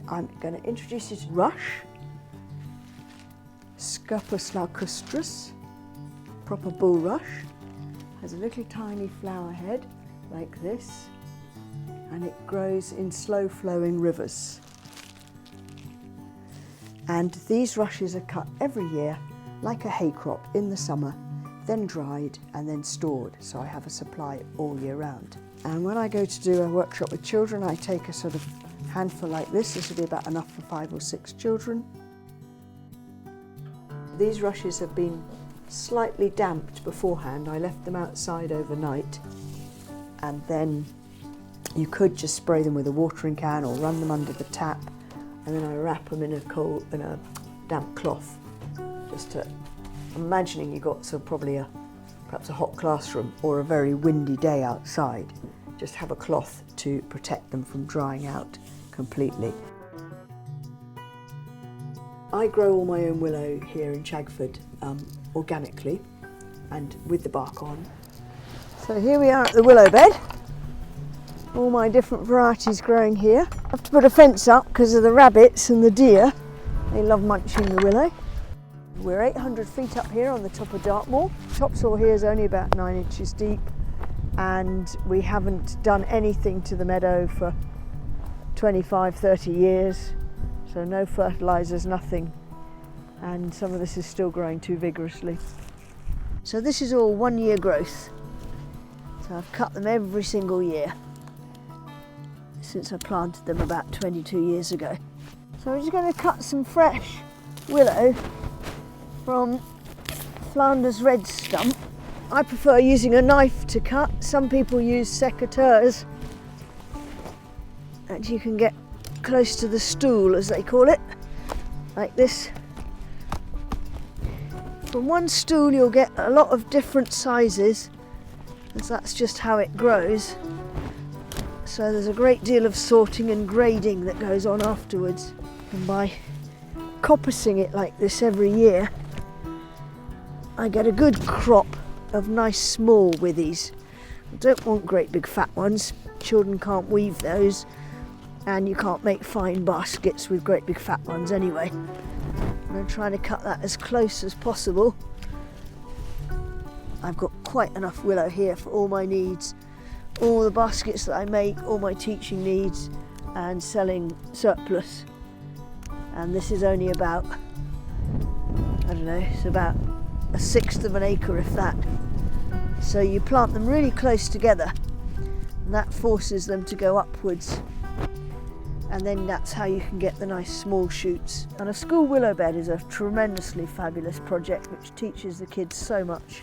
I'm going to introduce you to Rush, Scopus lacustris, proper bulrush. Has a little tiny flower head like this, and it grows in slow flowing rivers. And these rushes are cut every year like a hay crop in the summer, then dried and then stored, so I have a supply all year round. And when I go to do a workshop with children, I take a sort of handful like this. This will be about enough for 5 or 6 children. These rushes have been slightly damped beforehand. I left them outside overnight, and then you could just spray them with a watering can or run them under the tap, and then I wrap them in a damp cloth. Just to, I'm imagining you got perhaps a hot classroom or a very windy day outside. Just have a cloth to protect them from drying out completely. I grow all my own willow here in Chagford organically and with the bark on. So here we are at the willow bed. All my different varieties growing here. I have to put a fence up because of the rabbits and the deer. They love munching the willow. We're 800 feet up here on the top of Dartmoor. Topsoil here is only about 9 inches deep, and we haven't done anything to the meadow for 25, 30 years. So no fertilisers, nothing. And some of this is still growing too vigorously. So this is all 1 year growth. So I've cut them every single year since I planted them about 22 years ago. So I'm just going to cut some fresh willow from Flanders red stump. I prefer using a knife to cut. Some people use secateurs, and you can get close to the stool, as they call it, like this. From one stool you'll get a lot of different sizes, as that's just how it grows. So there's a great deal of sorting and grading that goes on afterwards. And by coppicing it like this every year, I get a good crop of nice small withies. I don't want great big fat ones. Children can't weave those, and you can't make fine baskets with great big fat ones anyway. I'm trying to cut that as close as possible. I've got quite enough willow here for all my needs, all the baskets that I make, all my teaching needs, and selling surplus. And this is only about, I don't know, it's about 1/6 of an acre, if that. So you plant them really close together, and that forces them to go upwards, and then that's how you can get the nice small shoots. And a school willow bed is a tremendously fabulous project which teaches the kids so much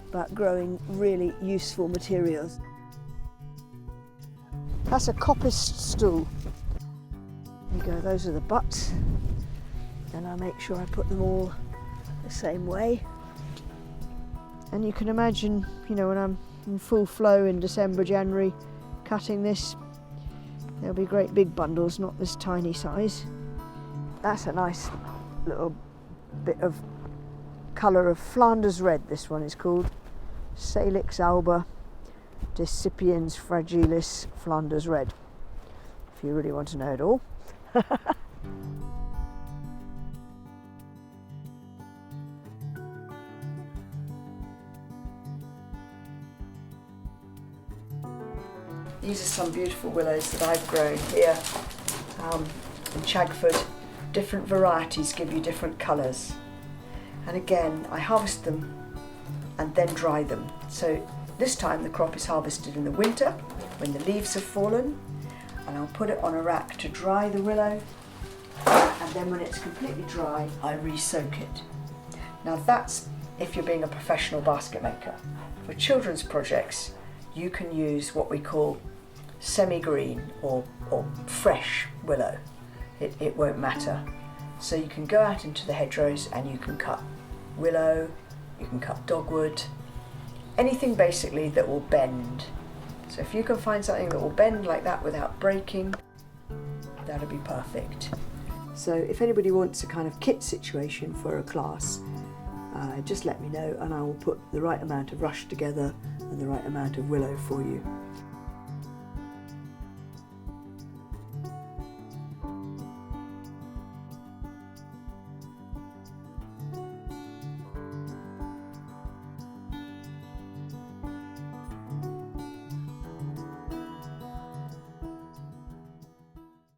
about growing really useful materials. That's a coppiced stool. There you go, those are the butts, and I make sure I put them all the same way. And you can imagine, when I'm in full flow in December, January, cutting this, there'll be great big bundles, not this tiny size. That's a nice little bit of colour of Flanders red, this one is called. Salix alba Discipiens fragilis Flanders red, if you really want to know it all. These are some beautiful willows that I've grown here in Chagford. Different varieties give you different colours. And again, I harvest them and then dry them. So this time the crop is harvested in the winter when the leaves have fallen, and I'll put it on a rack to dry the willow, and then when it's completely dry, I re-soak it. Now that's if you're being a professional basket maker. For children's projects, you can use what we call semi-green or fresh willow. It won't matter. So you can go out into the hedgerows and you can cut willow, you can cut dogwood, anything basically that will bend. So if you can find something that will bend like that without breaking, that'll be perfect. So if anybody wants a kind of kit situation for a class, just let me know and I will put the right amount of rush together and the right amount of willow for you.